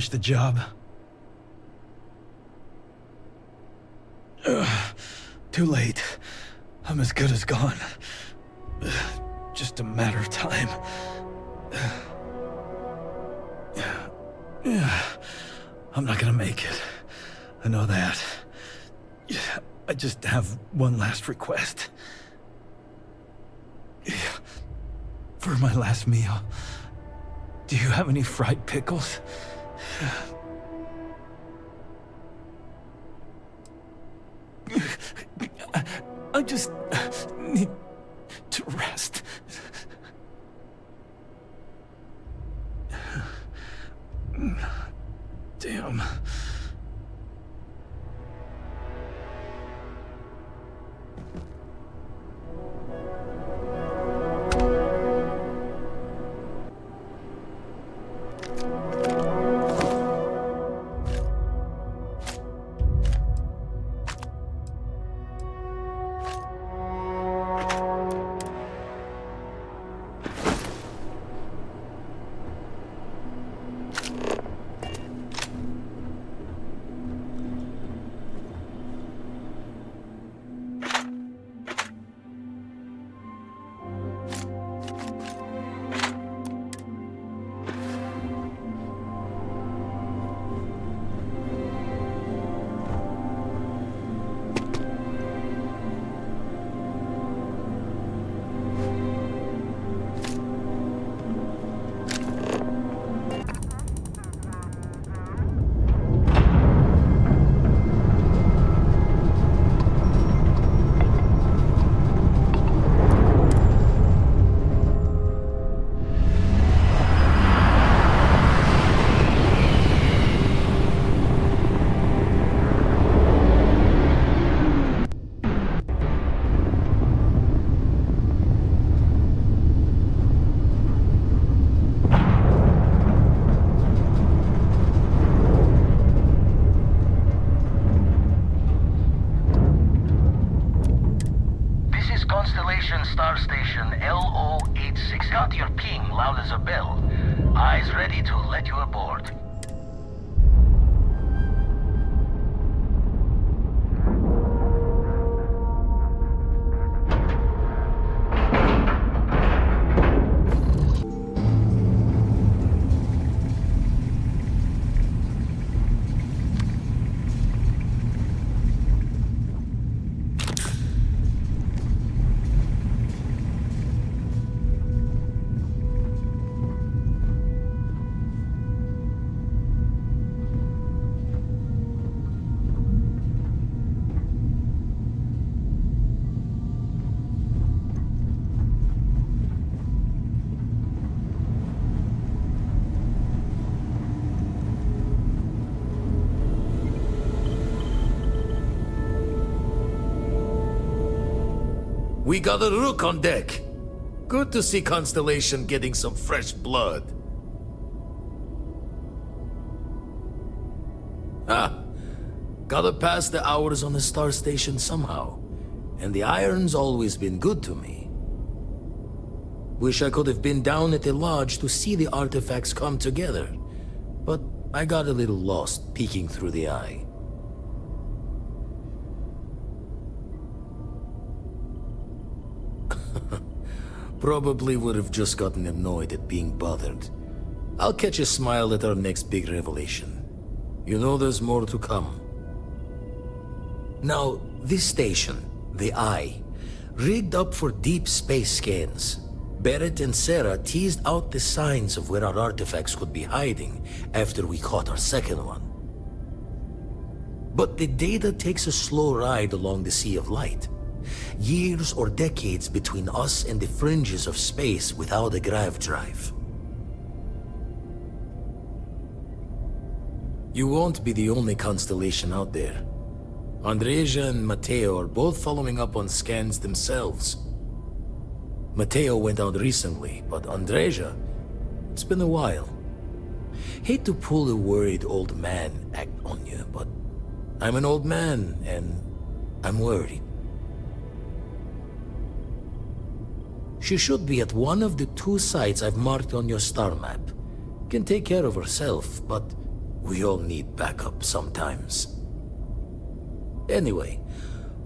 finish the job. Too late. I'm as good as gone. Just a matter of time. I'm not gonna make it. I know that. I just have one last request. For my last meal, do you have any fried pickles? I just need to rest. Damn. Star Station LO86. Got your ping loud as a bell. Eyes ready to let you aboard. We got a rook on deck. Good to see Constellation getting some fresh blood. Gotta pass the hours on the Star Station somehow. And the iron's always been good to me. Wish I could have been down at the lodge to see the artifacts come together. But I got a little lost peeking through the eye. Probably would have just gotten annoyed at being bothered. I'll catch a smile at our next big revelation. You know there's more to come. Now, this station, the Eye, rigged up for deep space scans. Barrett and Sarah teased out the signs of where our artifacts could be hiding after we caught our second one. But the data takes a slow ride along the Sea of Light. Years or decades between us and the fringes of space without a grav drive. You won't be the only constellation out there. Andreja and Matteo are both following up on scans themselves. Matteo went out recently, but Andreja, it's been a while. Hate to pull a worried old man act on you, but I'm an old man and I'm worried. She should be at one of the 2 sites I've marked on your star map. Can take care of herself, but We all need backup sometimes. Anyway,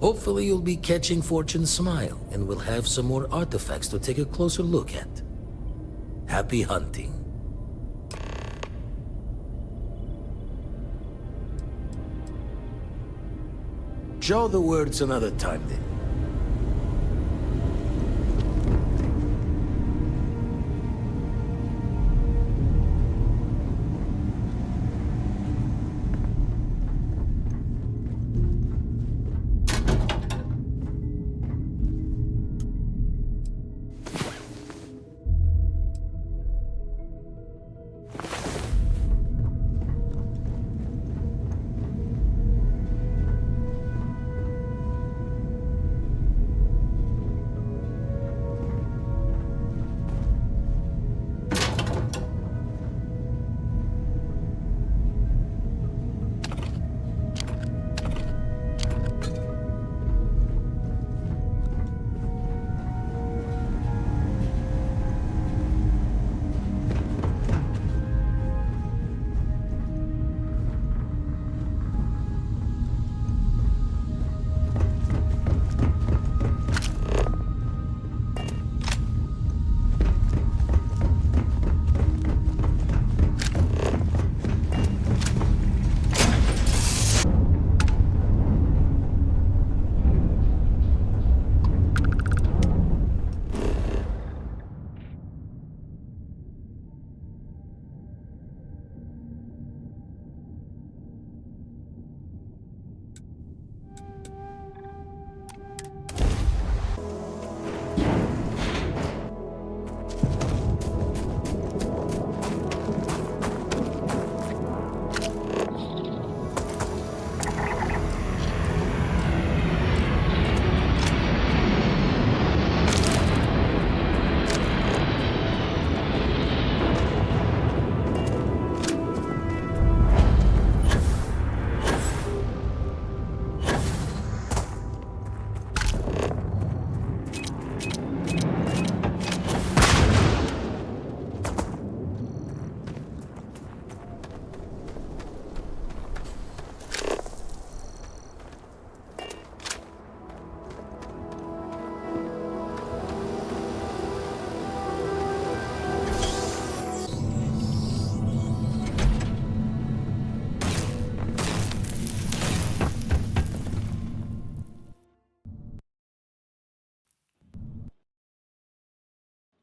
hopefully you'll be catching Fortune's smile, and we'll have some more artifacts to take a closer look at. Happy hunting. Show the words another time then.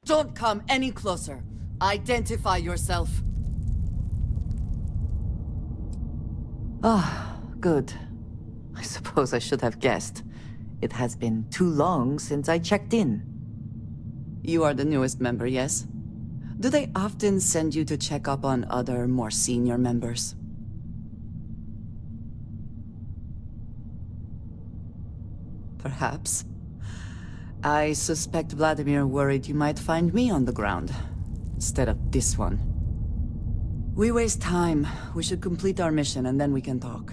Don't come any closer. Identify yourself. Ah, good. I suppose I should have guessed. It has been too long since I checked in. You are the newest member, yes? Do they often send you to check up on other, more senior members? Perhaps. I suspect Vladimir worried you might find me on the ground, instead of this one. We waste time. We should complete our mission and then we can talk.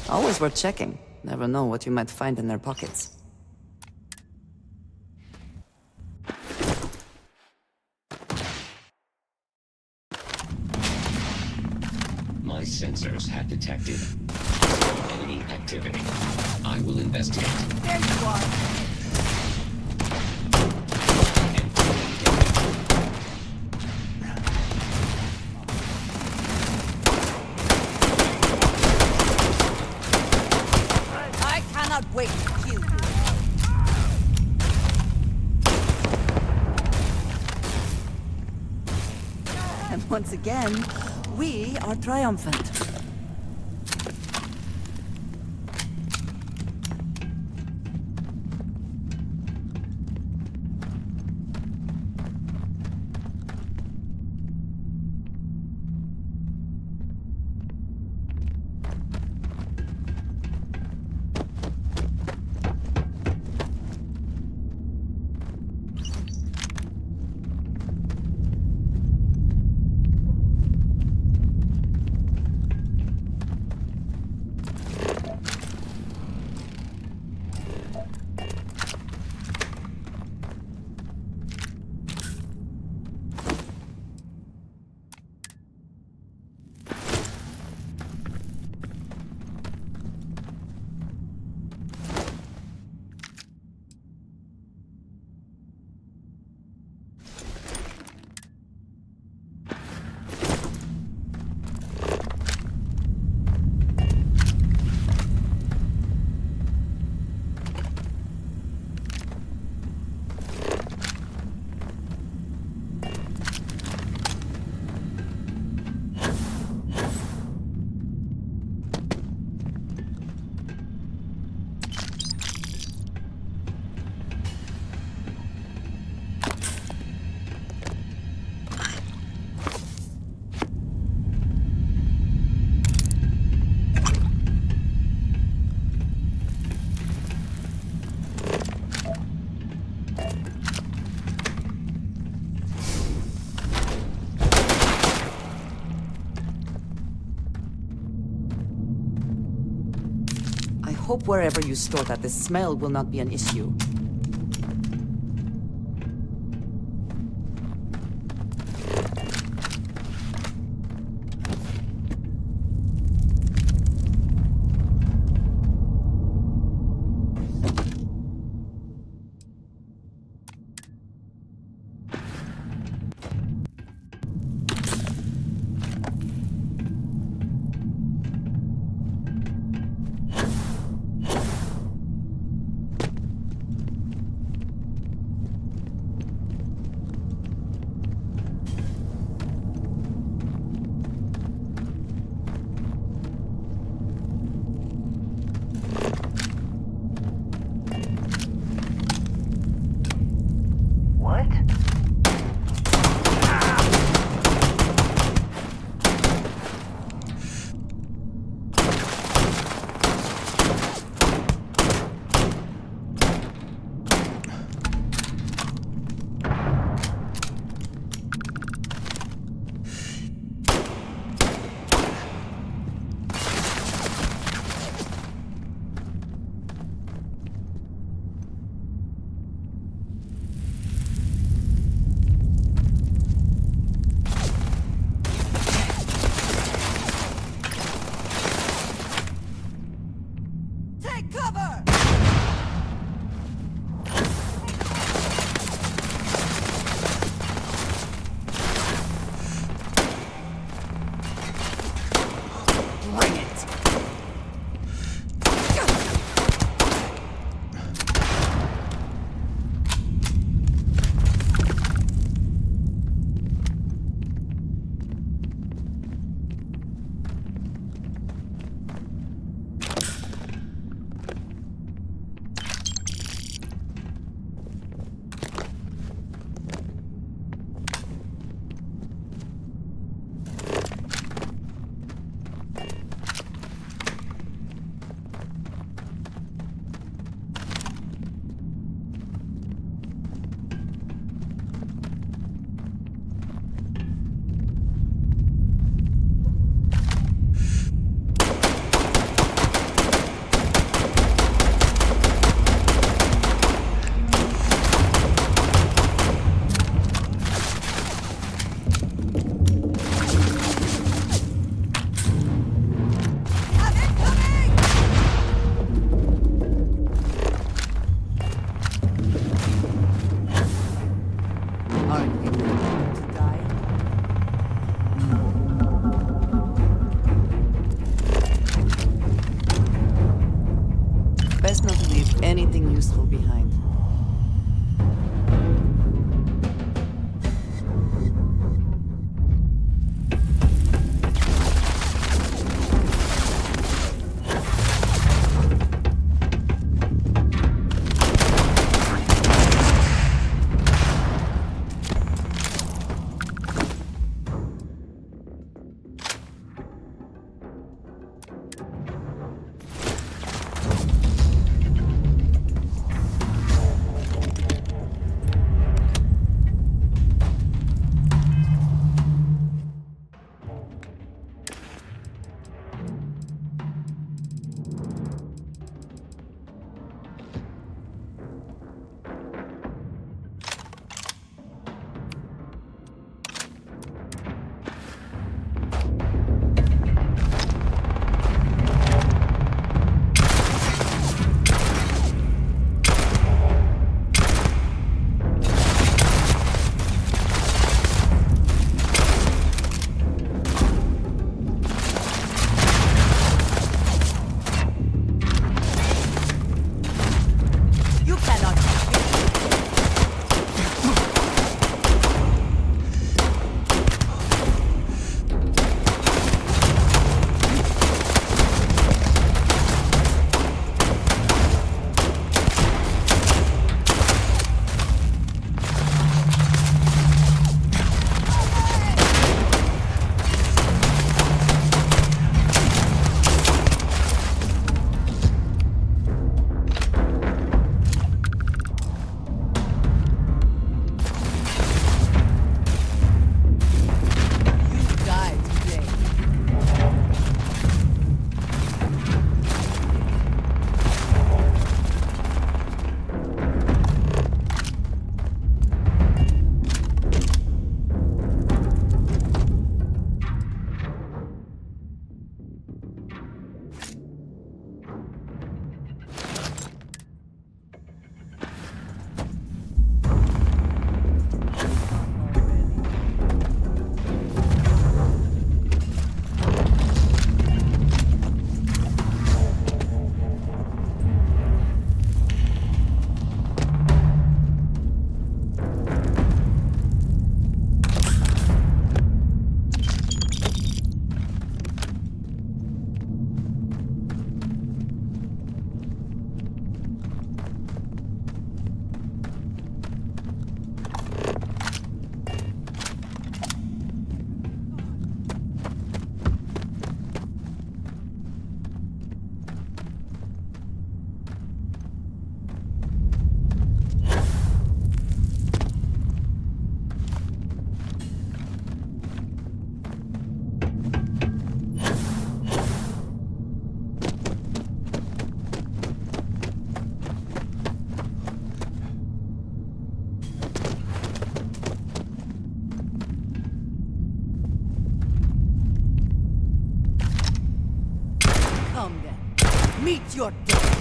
Always worth checking. Never know what you might find in their pockets. voice sensors have detected enemy activity. I will investigate. There you are. I cannot wait to kill you. And once again, we are triumphant. I hope wherever you store that, the smell will not be an issue. Are you going to die? Best not to leave anything useful behind. Meet your death!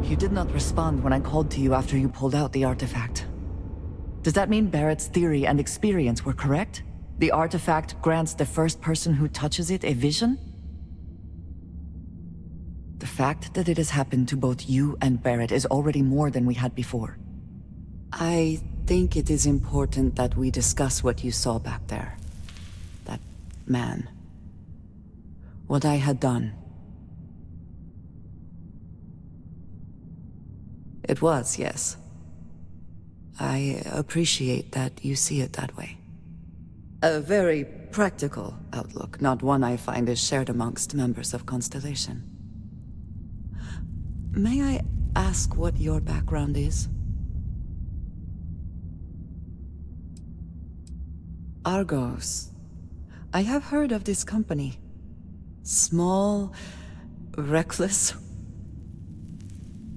You did not respond when I called to you after you pulled out the artifact. Does that mean Barrett's theory and experience were correct? The artifact grants the first person who touches it a vision? The fact that it has happened to both you and Barrett is already more than we had before. I think it is important that we discuss what you saw back there. That man. What I had done. It was, yes. I appreciate that you see it that way. A very practical outlook, not one I find is shared amongst members of Constellation. May I ask what your background is? Argos. I have heard of this company. Small, reckless.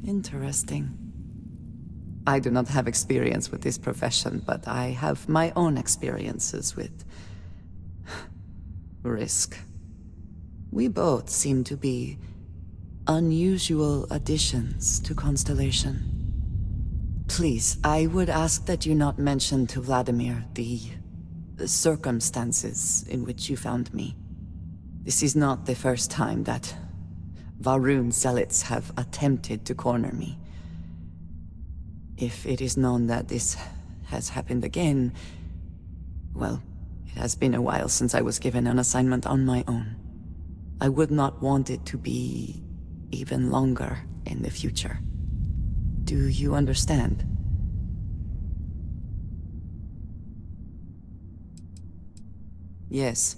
Interesting. I do not have experience with this profession, but I have my own experiences with risk. We both seem to be unusual additions to Constellation. Please, I would ask that you not mention to Vladimir the circumstances in which you found me. This is not the first time that Varun zealots have attempted to corner me. If it is known that this has happened again, well, it has been a while since I was given an assignment on my own. I would not want it to be even longer in the future. Do you understand? Yes,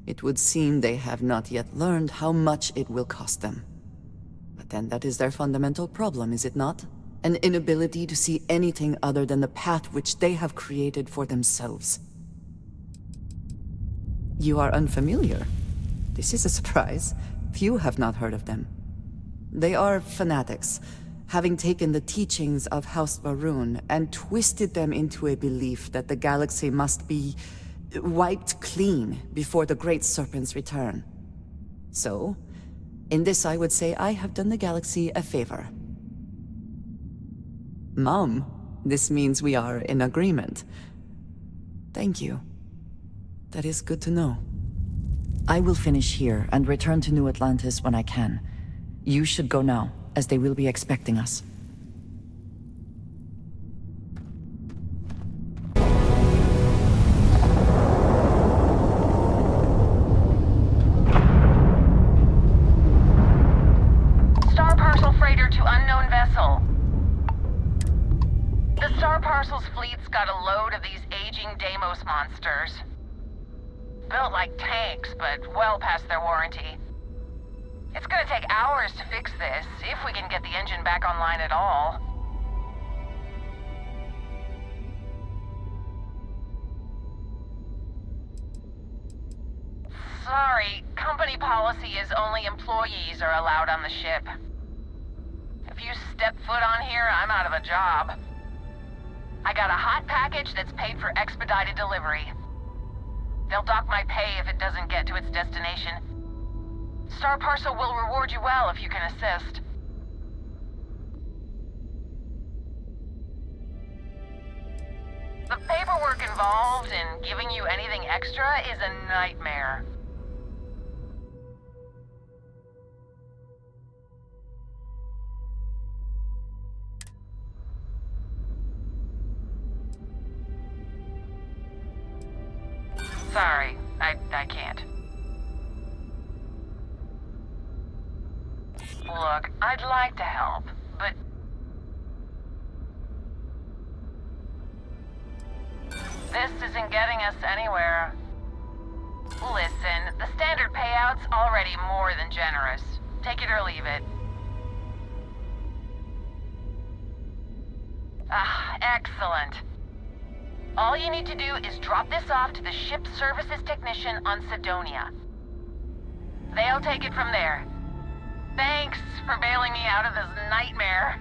it would seem they have not yet learned how much it will cost them. But then that is their fundamental problem, is it not? An inability to see anything other than the path which they have created for themselves. You are unfamiliar. This is a surprise. Few have not heard of them. They are fanatics, having taken the teachings of House Varun and twisted them into a belief that the galaxy must be wiped clean before the Great Serpent's return. So, in this I would say I have done the galaxy a favor. Mom, this means we are in agreement. Thank you. That is good to know. I will finish here and return to New Atlantis when I can. You should go now, as they will be expecting us. Star parcel freighter to unknown vessel. The Star Parcel's fleet's got a load of these aging Deimos monsters. Built like tanks, but well past their warranty. It's gonna take hours to fix this, if we can get the engine back online at all. Sorry, company policy is only employees are allowed on the ship. If you step foot on here, I'm out of a job. I got a hot package that's paid for expedited delivery. They'll dock my pay if it doesn't get to its destination. Star Parcel will reward you well if you can assist. The paperwork involved in giving you anything extra is a nightmare. Sorry, I can't. Look, I'd like to help, but... this isn't getting us anywhere. Listen, the standard payout's already more than generous. Take it or leave it. Ah, excellent. All you need to do is drop this off to the ship services technician on Sidonia. They'll take it from there. Thanks for bailing me out of this nightmare.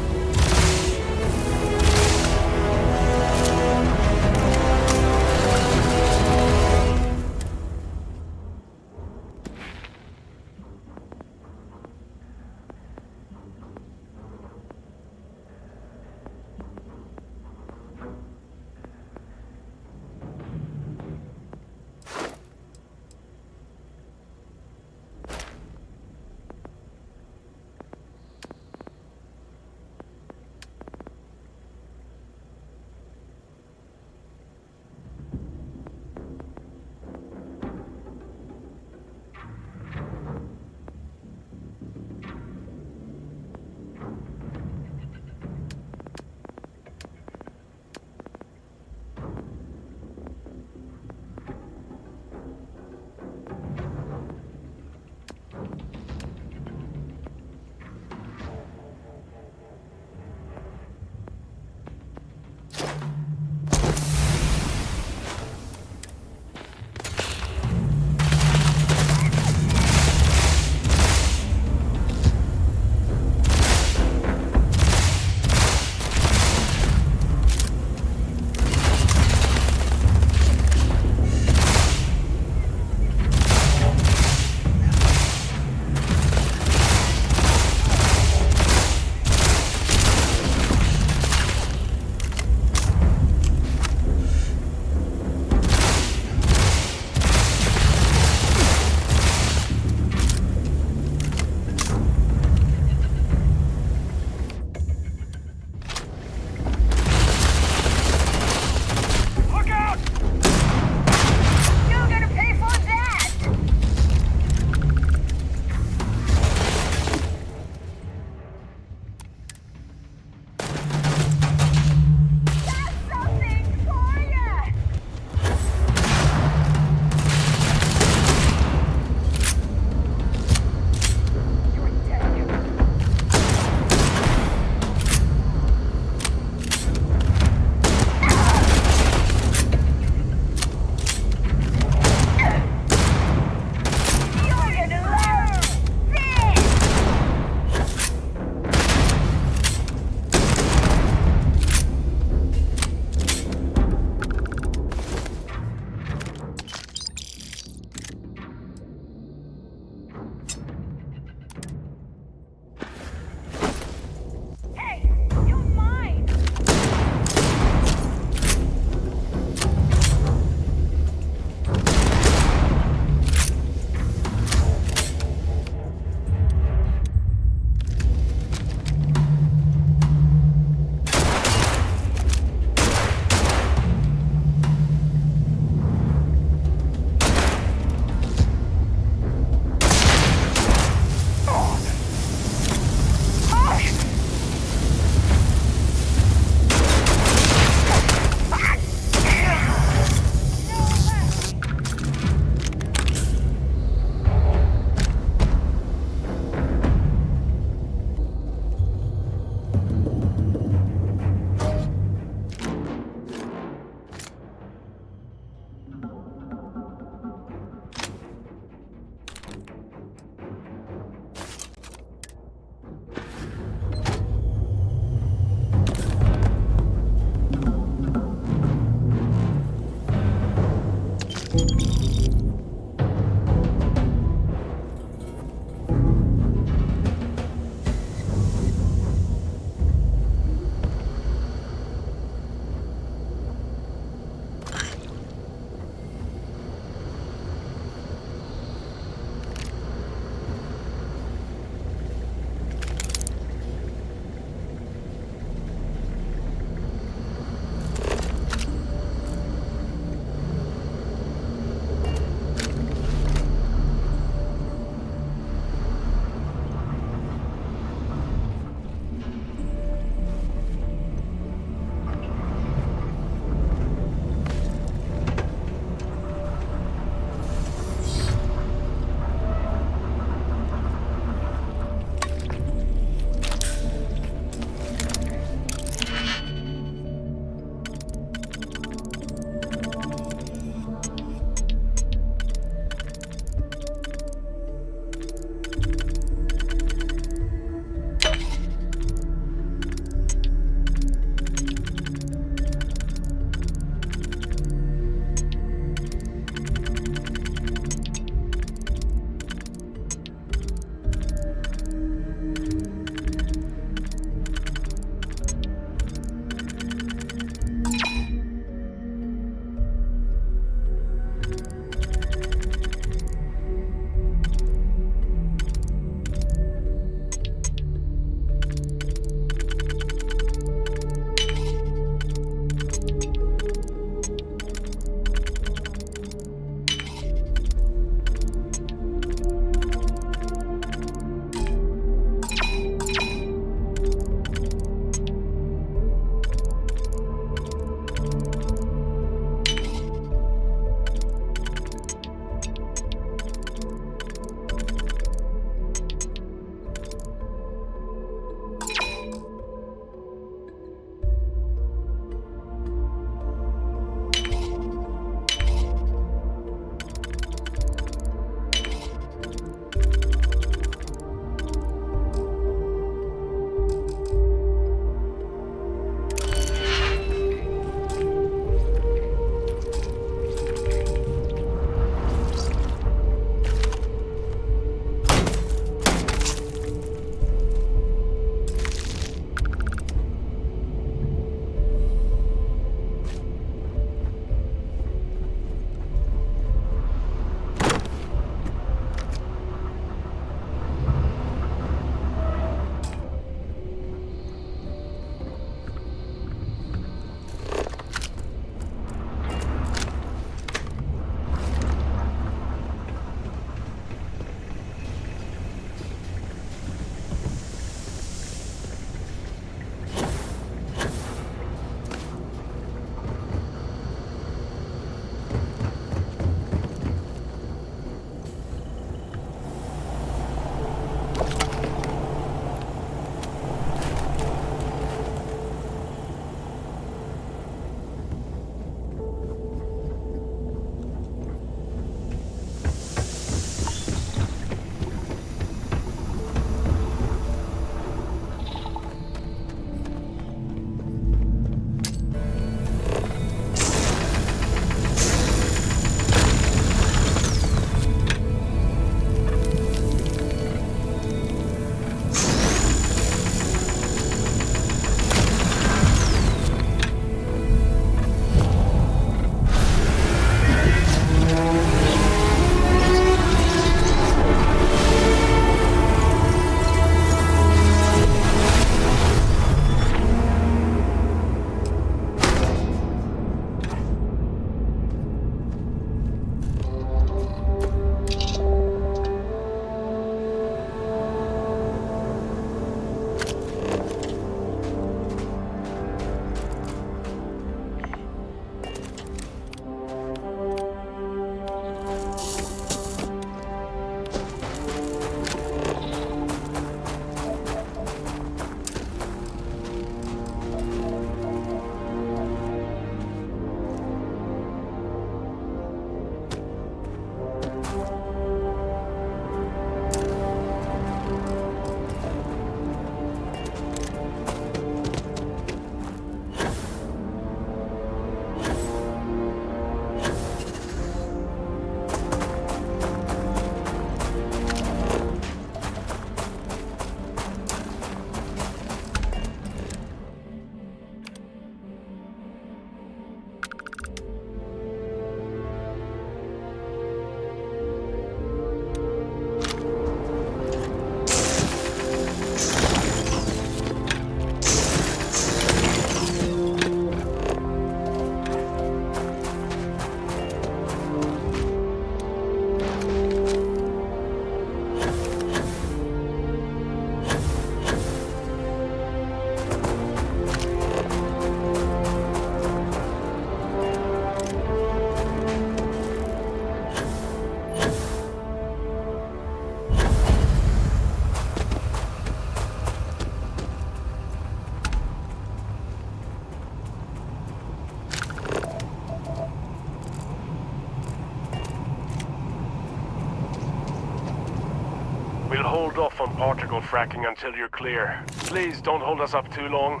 hold off on particle fracking until you're clear. Please don't hold us up too long.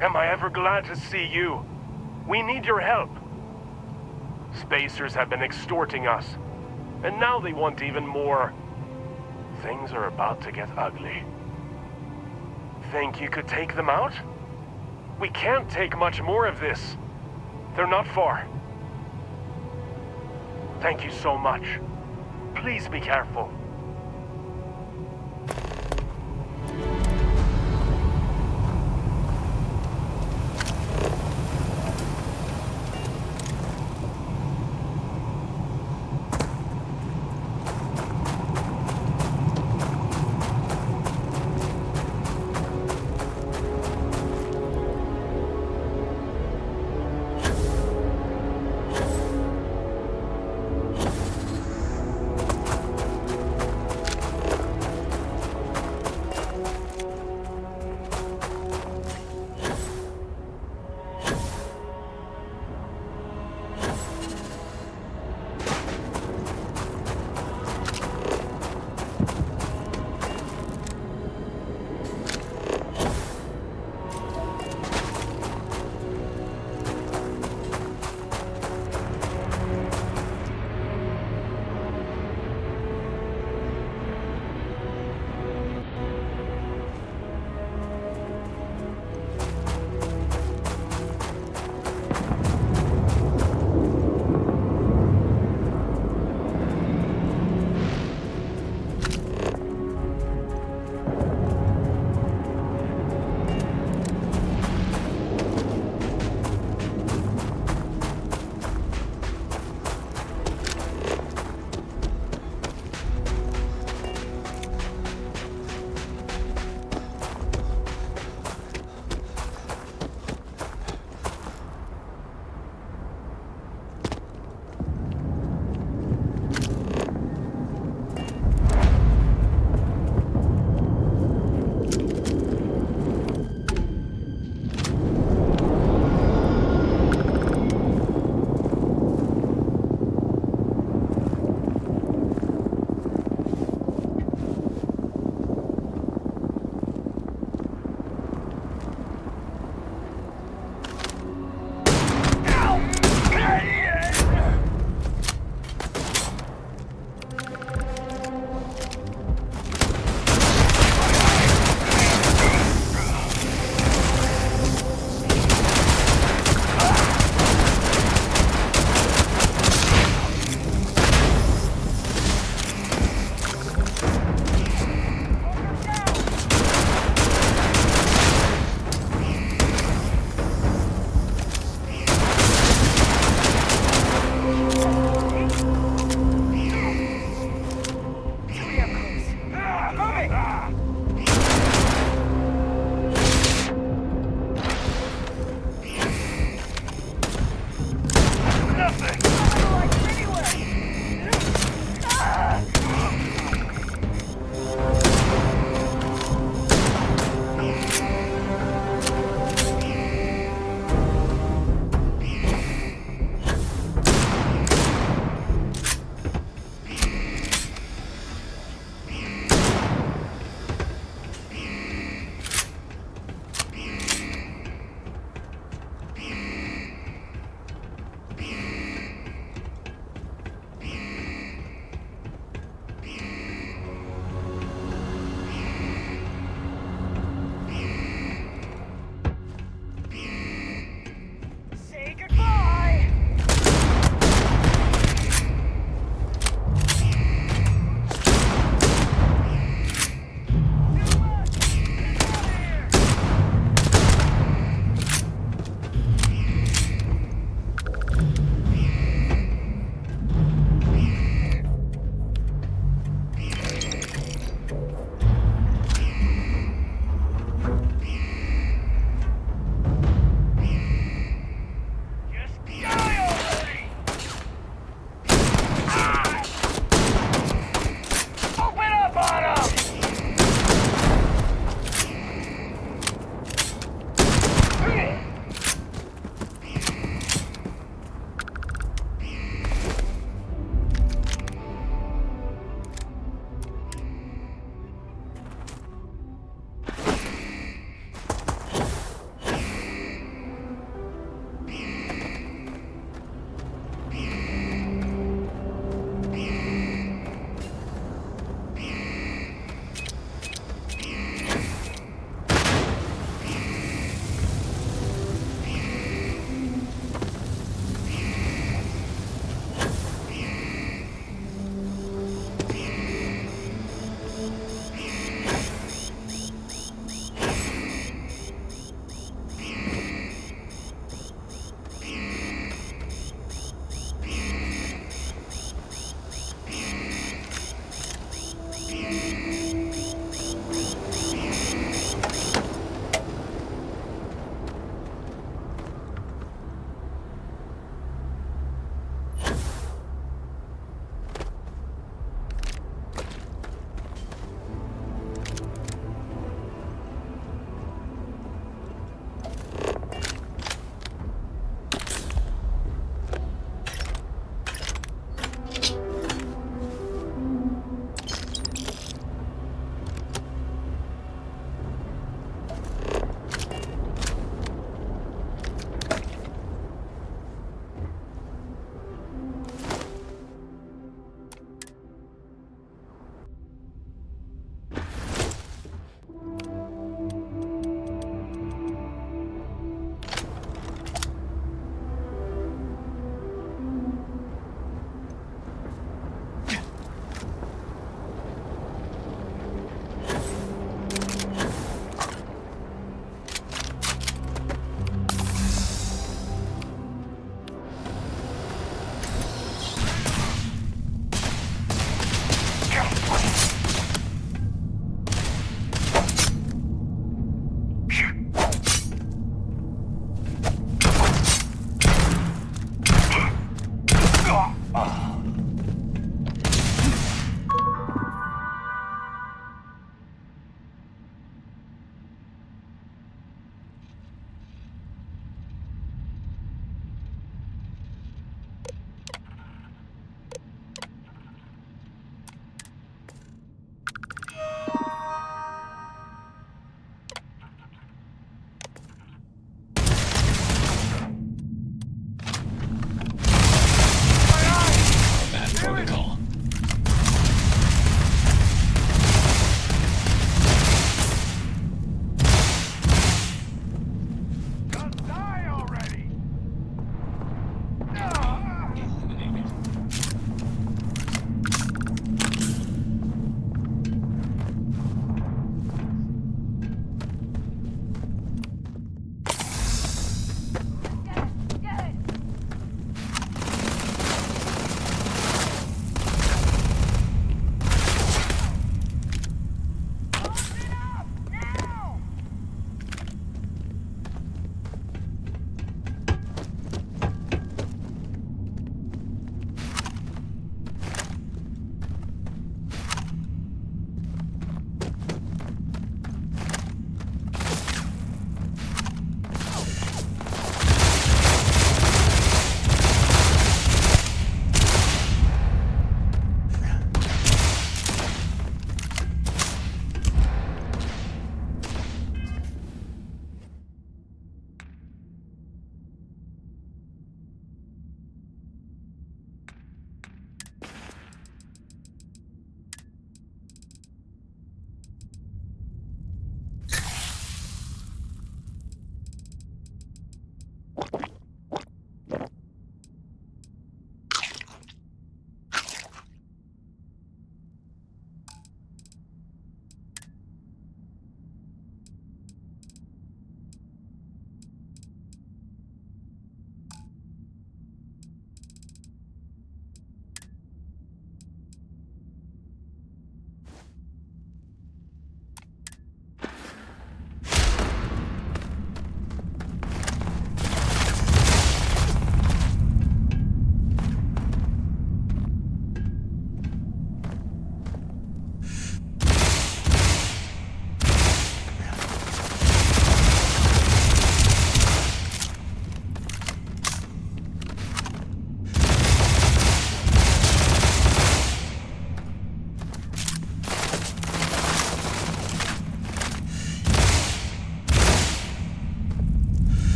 Am I ever glad to see you? We need your help. Spacers have been extorting us, and now they want even more. Things are about to get ugly. Think you could take them out? We can't take much more of this. They're not far. Thank you so much. Please be careful.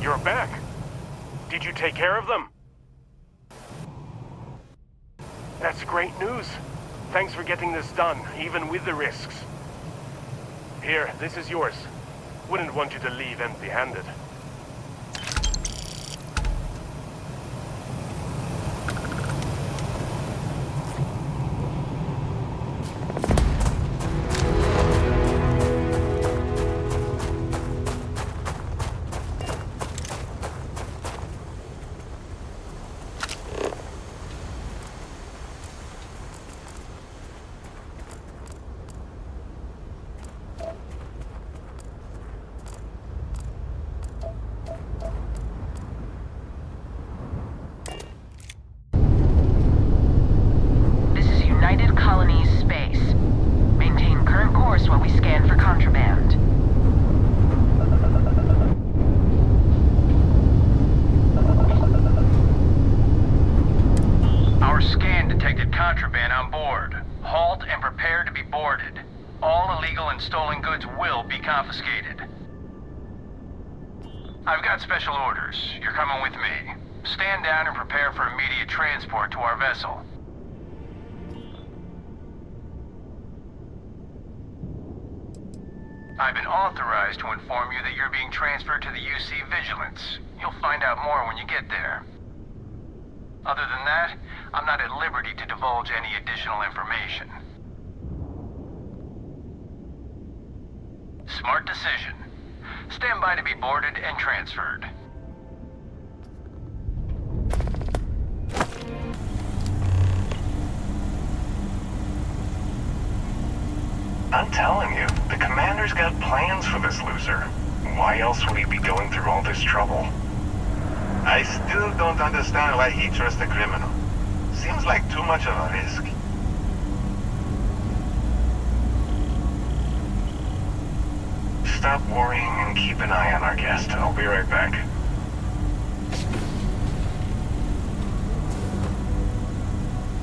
You're back. Did you take care of them? That's great news. Thanks for getting this done, even with the risks. Here, this is yours. Wouldn't want you to leave empty-handed. while we scan for contraband. Our scan detected contraband on board. Halt and prepare to be boarded. All illegal and stolen goods will be confiscated. I've got special orders. You're coming with me. Stand down and prepare for immediate transport to our vessel. I've been authorized to inform you that you're being transferred to the UC Vigilance. You'll find out more when you get there. Other than that, I'm not at liberty to divulge any additional information. Smart decision. Stand by to be boarded and transferred. I'm telling you, the commander's got plans for this loser. Why else would he be going through all this trouble? I still don't understand why he trusts a criminal. Seems like too much of a risk. Stop worrying and keep an eye on our guest. I'll be right back.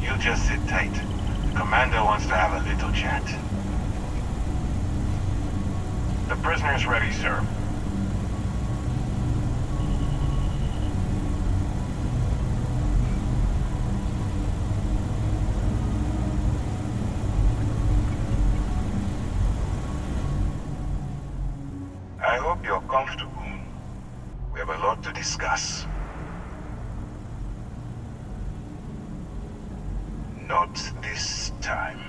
You just sit tight. The commander wants to have a little chat. The prisoner's ready, sir. I hope you're comfortable. We have a lot to discuss. Not this time.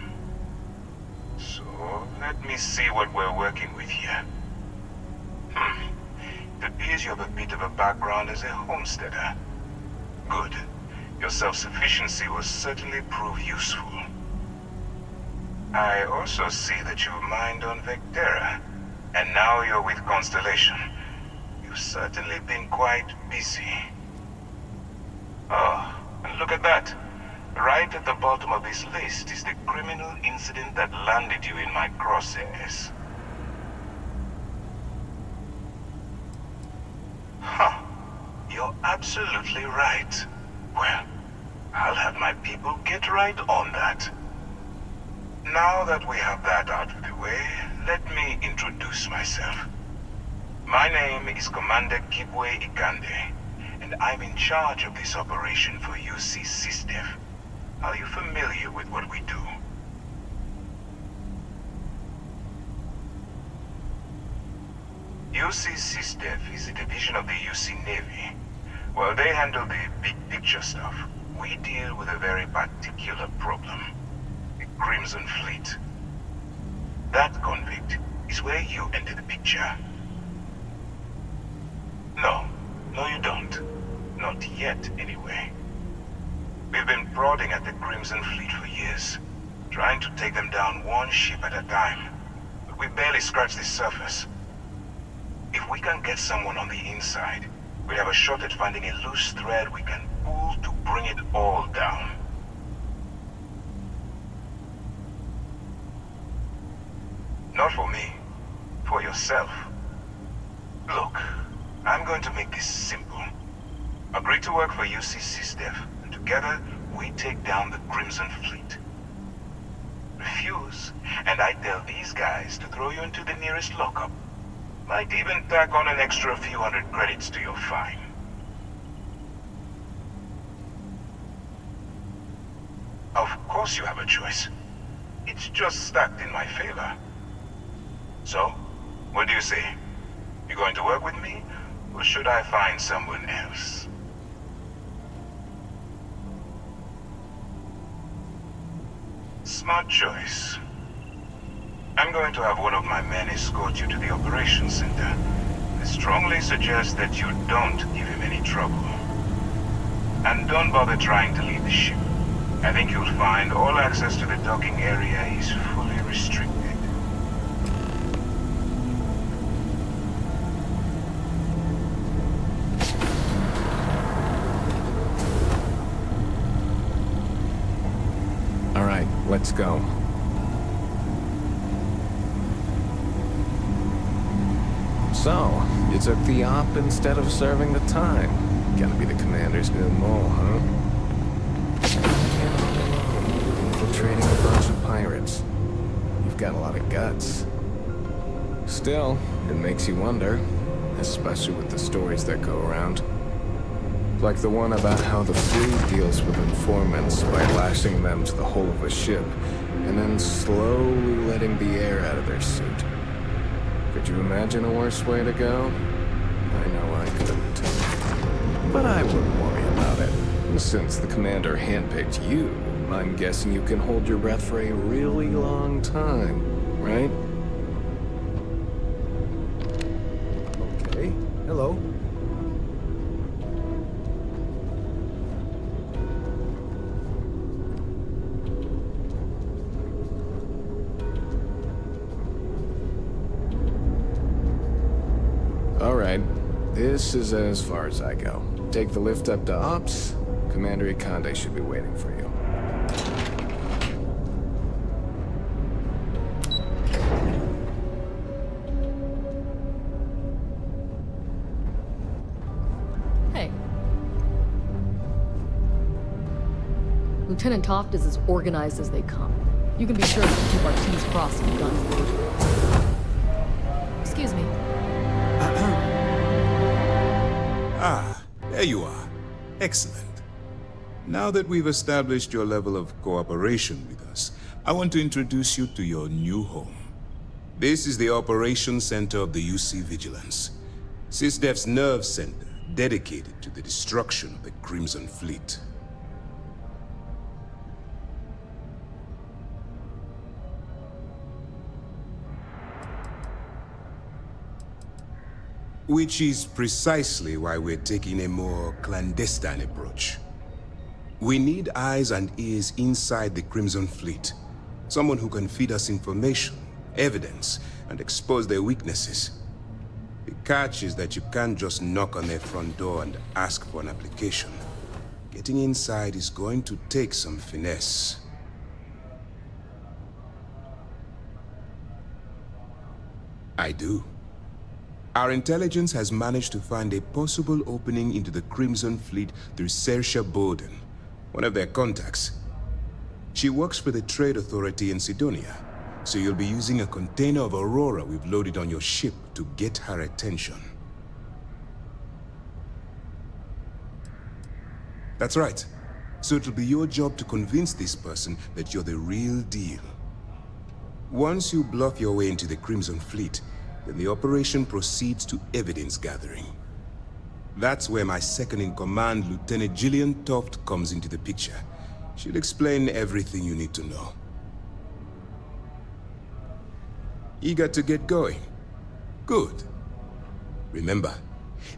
So, let me see what we're working with here. It appears you have a bit of a background as a homesteader. Good. Your self-sufficiency will certainly prove useful. I also see that you mined on Vectera, and now you're with Constellation. You've certainly been quite busy. Oh, and look at that. Right at the bottom of this list is the criminal incident that landed you in my crosshairs. Huh. You're absolutely right. Well, I'll have my people get right on that. Now that we have that out of the way, let me introduce myself. My name is Commander Kibwe Ikande, and I'm in charge of this operation for UC SysDef. Are you familiar with what we do? UC SysDef is a division of the UC Navy. While they handle the big picture stuff, we deal with a very particular problem. The Crimson Fleet. That convict is where you enter the picture. No, you don't. Not yet, anyway. We've been prodding at the Crimson Fleet for years, trying to take them down one ship at a time. But we barely scratched the surface. If we can get someone on the inside, we have a shot at finding a loose thread we can pull to bring it all down. Not for me. For yourself. Look, I'm going to make this simple. Agree to work for UC SysDef, and together, we take down the Crimson Fleet. Refuse, and I tell these guys to throw you into the nearest lockup. Might even tack on an extra few hundred credits to your fine. Of course you have a choice. It's just stacked in my favor. So, what do you say? You going to work with me, or should I find someone else? Smart choice. I'm going to have one of my men escort you to the operations center. I strongly suggest that you don't give him any trouble. And don't bother trying to leave the ship. I think you'll find all access to the docking area is fully restricted. All right, let's go. So, you took the op instead of serving the time. Gotta be the commander's new mole, huh? Infiltrating a bunch of pirates. You've got a lot of guts. Still, it makes you wonder, especially with the stories that go around. Like the one about how the fleet deals with informants by lashing them to the hull of a ship, and then slowly letting the air out of their suit. Could you imagine a worse way to go? I know I couldn't. But I wouldn't worry about it. Since the commander handpicked you, I'm guessing you can hold your breath for a really long time, right? Okay, hello. right. This is as far as I go. Take the lift up to Ops. Commander Ikande should be waiting for you. Hey. Lieutenant Toft is as organized as they come. You can be sure to keep our T's crossed and guns loaded. Excuse me. There you are. Excellent. Now that we've established your level of cooperation with us, I want to introduce you to your new home. This is the Operations Center of the UC Vigilance, SysDef's nerve center dedicated to the destruction of the Crimson Fleet. Which is precisely why we're taking a more clandestine approach. We need eyes and ears inside the Crimson Fleet. Someone who can feed us information, evidence, and expose their weaknesses. The catch is that you can't just knock on their front door and ask for an application. Getting inside is going to take some finesse. I do. Our intelligence has managed to find a possible opening into the Crimson Fleet through Saoirse Bowden, one of their contacts. She works for the Trade Authority in Sidonia, so you'll be using a container of Aurora we've loaded on your ship to get her attention. That's right. So it'll be your job to convince this person that you're the real deal. Once you bluff your way into the Crimson Fleet, then the operation proceeds to evidence gathering. That's where my second-in-command, Lieutenant Gillian Toft, comes into the picture. She'll explain everything you need to know. Eager to get going? Good. Remember,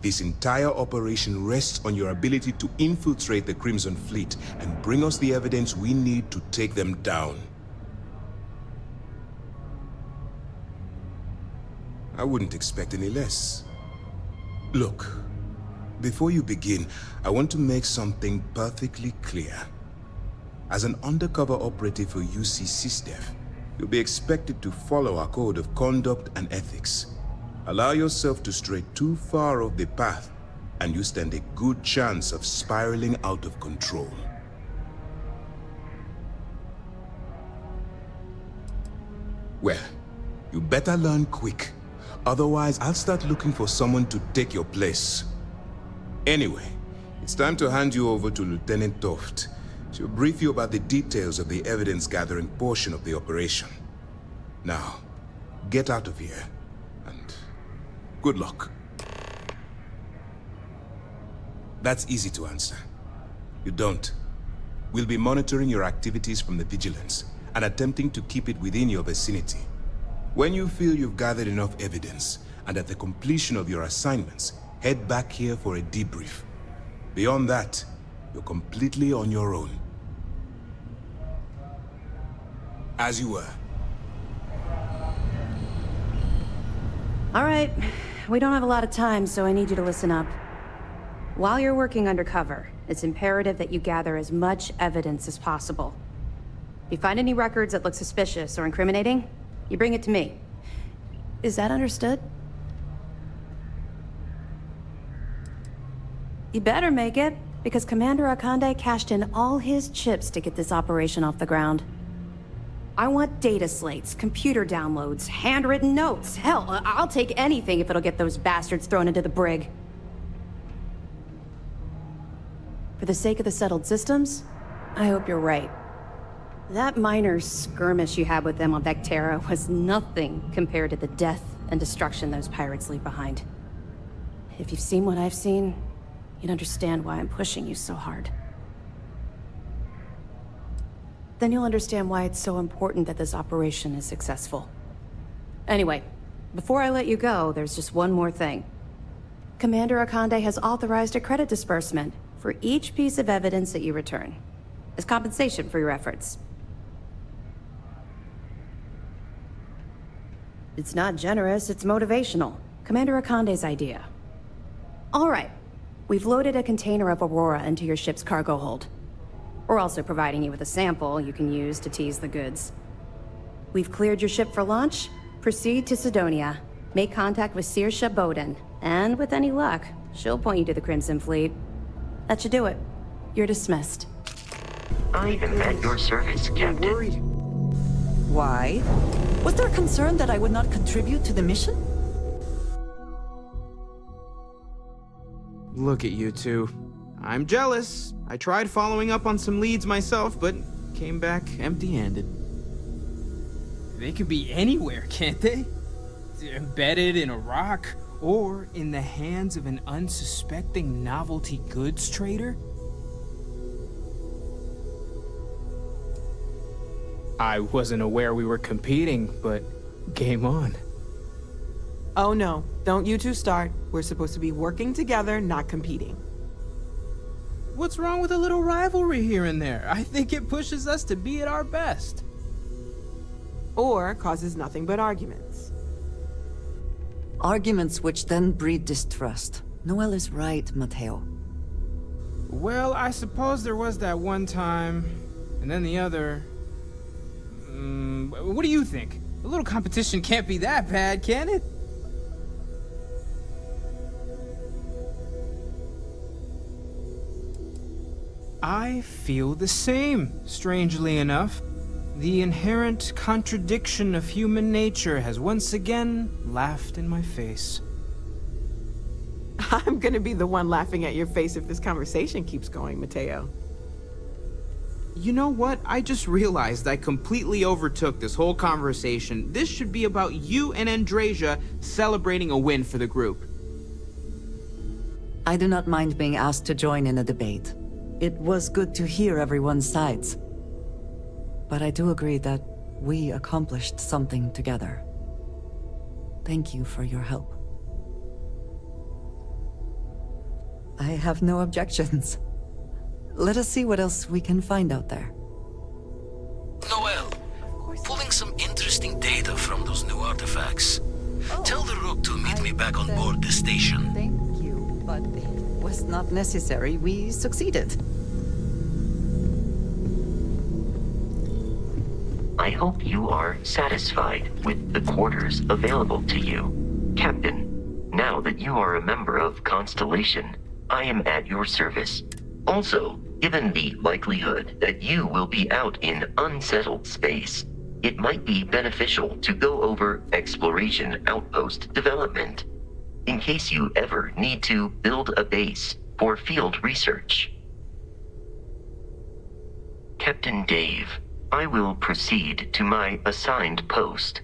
this entire operation rests on your ability to infiltrate the Crimson Fleet and bring us the evidence we need to take them down. I wouldn't expect any less. Look, before you begin, I want to make something perfectly clear. As an undercover operative for UC SysDef, you'll be expected to follow our code of conduct and ethics. Allow yourself to stray too far off the path, and you stand a good chance of spiraling out of control. Well, you better learn quick. Otherwise, I'll start looking for someone to take your place. Anyway, it's time to hand you over to Lieutenant Toft. She'll brief you about the details of the evidence-gathering portion of the operation. Now, get out of here, and good luck. That's easy to answer. You don't. We'll be monitoring your activities from the Vigilance, and attempting to keep it within your vicinity. When you feel you've gathered enough evidence, and at the completion of your assignments, head back here for a debrief. Beyond that, you're completely on your own. As you were. All right. We don't have a lot of time, so I need you to listen up. While you're working undercover, it's imperative that you gather as much evidence as possible. If you find any records that look suspicious or incriminating, you bring it to me. Is that understood? You better make it, because Commander Ikande cashed in all his chips to get this operation off the ground. I want data slates, computer downloads, handwritten notes. Hell, I'll take anything if it'll get those bastards thrown into the brig. For the sake of the settled systems, I hope you're right. That minor skirmish you had with them on Vectera was nothing compared to the death and destruction those pirates leave behind. If you've seen what I've seen, you'd understand why I'm pushing you so hard. Then you'll understand why it's so important that this operation is successful. Anyway, before I let you go, there's just one more thing. Commander Ikande has authorized a credit disbursement for each piece of evidence that you return, as compensation for your efforts. It's not generous, it's motivational. Commander Akande's idea. All right. We've loaded a container of Aurora into your ship's cargo hold. We're also providing you with a sample you can use to tease the goods. We've cleared your ship for launch. Proceed to Sidonia. Make contact with Saoirse Bowden. And with any luck, she'll point you to the Crimson Fleet. That should do it. You're dismissed. I am at your service, Captain. Why? Was there concern that I would not contribute to the mission? Look at you two. I'm jealous. I tried following up on some leads myself, but came back empty-handed. They could be anywhere, can't they? Embedded in a rock, or in the hands of an unsuspecting novelty goods trader? I wasn't aware we were competing, but game on. Oh no, don't you two start. We're supposed to be working together, not competing. What's wrong with a little rivalry here and there? I think it pushes us to be at our best. Or causes nothing but arguments. Arguments which then breed distrust. Noel is right, Mateo. Well, I suppose there was that one time, and then the other. What do you think? A little competition can't be that bad, can it? I feel the same, strangely enough. The inherent contradiction of human nature has once again laughed in my face. I'm gonna be the one laughing at your face if this conversation keeps going, Mateo. You know what? I just realized I completely overtook this whole conversation. This should be about you and Andreja celebrating a win for the group. I do not mind being asked to join in a debate. It was good to hear everyone's sides. But I do agree that we accomplished something together. Thank you for your help. I have no objections. Let us see what else we can find out there. Noel, pulling some interesting data from those new artifacts. Tell the Rook to meet me back on board the station. Thank you, but it was not necessary. We succeeded. I hope you are satisfied with the quarters available to you. Captain, now that you are a member of Constellation, I am at your service. Also, given the likelihood that you will be out in unsettled space, it might be beneficial to go over exploration outpost development, in case you ever need to build a base for field research. Captain Dave, I will proceed to my assigned post.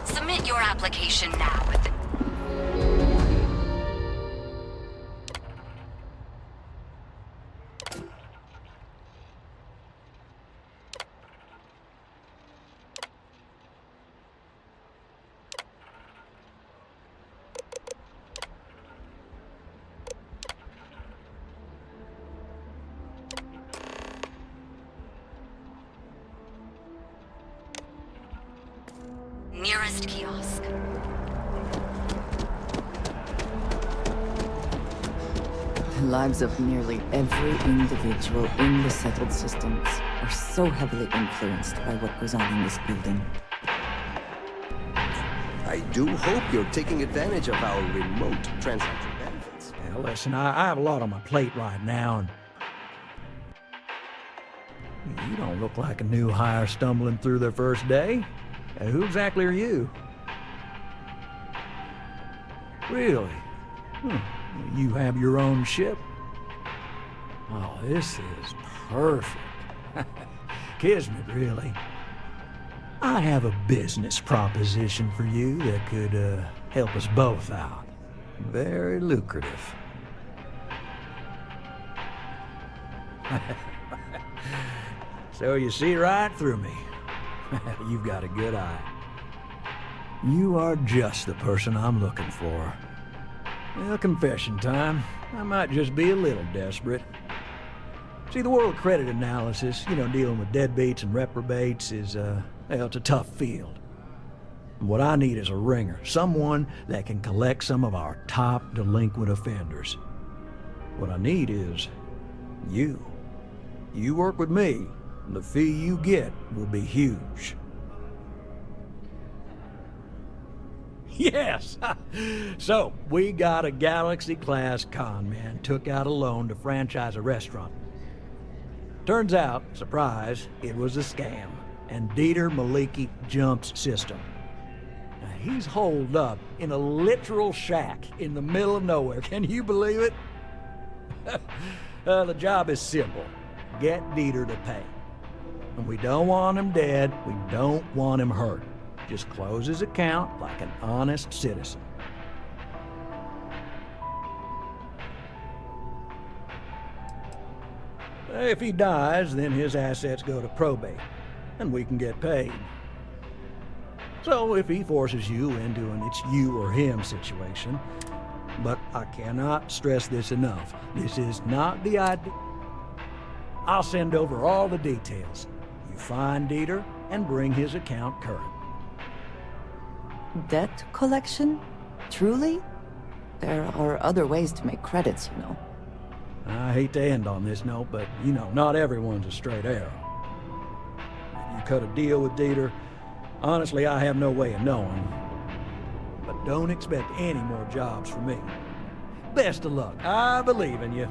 Submit your application now. Nearest kiosk. The lives of nearly every individual in the settled systems are so heavily influenced by what goes on in this building. I do hope you're taking advantage of our remote transaction benefits. Yeah, listen, I have a lot on my plate right now, and you don't look like a new hire stumbling through their first day. Who exactly are you? Really? You have your own ship? Oh, this is perfect. Kismet, really. I have a business proposition for you that could help us both out. Very lucrative. So you see right through me. You've got a good eye. You are just the person I'm looking for. Well, confession time. I might just be a little desperate. See, the world credit analysis, dealing with deadbeats and reprobates is, it's a tough field. And what I need is a ringer, someone that can collect some of our top delinquent offenders. What I need is you. You work with me, and the fee you get will be huge. Yes! So, we got a Galaxy-class con man took out a loan to franchise a restaurant. Turns out, surprise, it was a scam, and Dieter Maliki Jump's system. Now, he's holed up in a literal shack in the middle of nowhere. Can you believe it? The job is simple. Get Dieter to pay. And we don't want him dead, we don't want him hurt. Just close his account like an honest citizen. If he dies, then his assets go to probate, and we can get paid. So if he forces you into an it's you or him situation, but I cannot stress this enough, this is not the idea. I'll send over all the details. You find Dieter and bring his account current. Debt collection? Truly? There are other ways to make credits, I hate to end on this note, but, not everyone's a straight arrow. If you cut a deal with Dieter, honestly, I have no way of knowing. But don't expect any more jobs from me. Best of luck. I believe in you.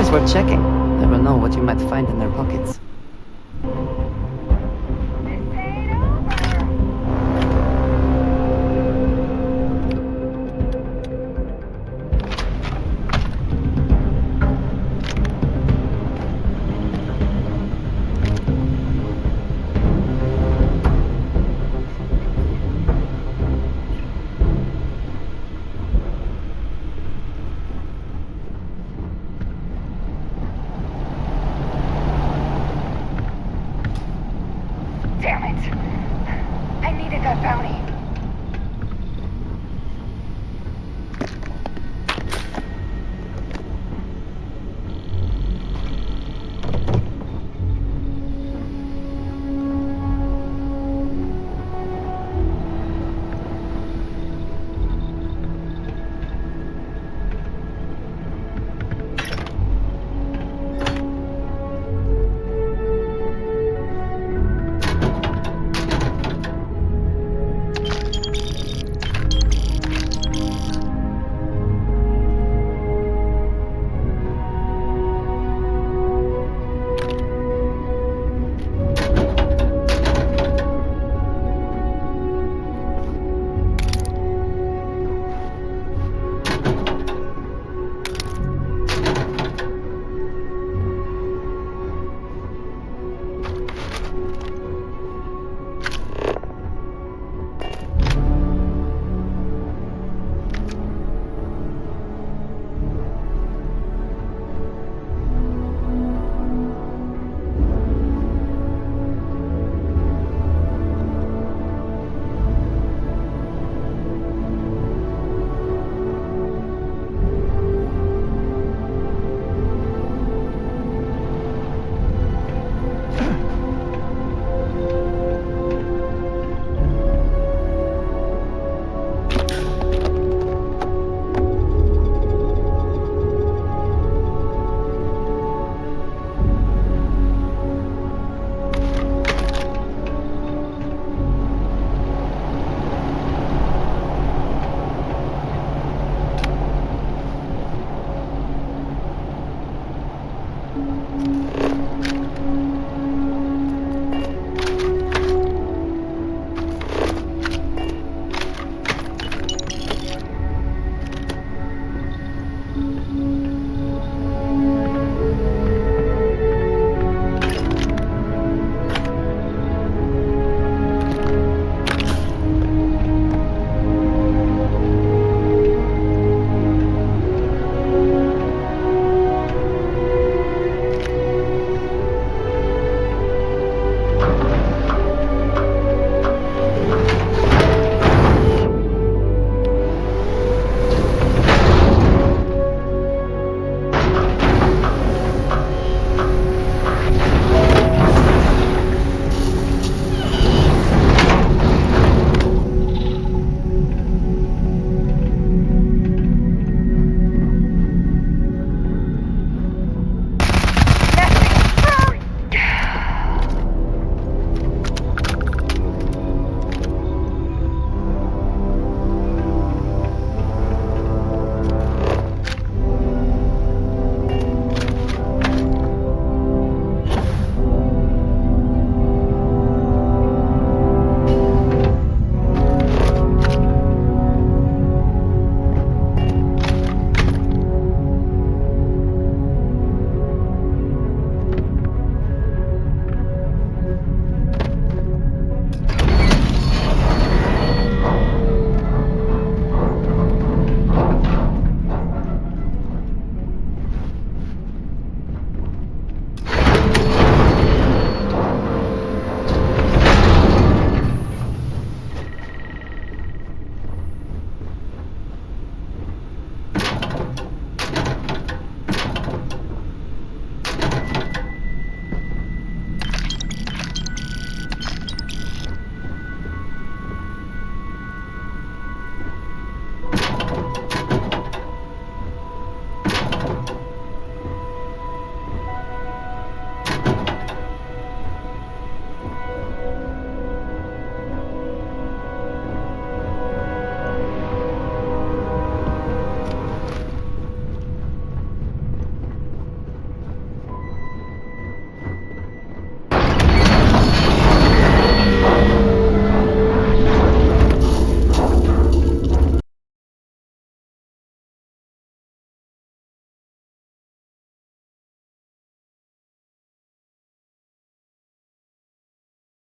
Always worth checking. Never know what you might find in their pockets.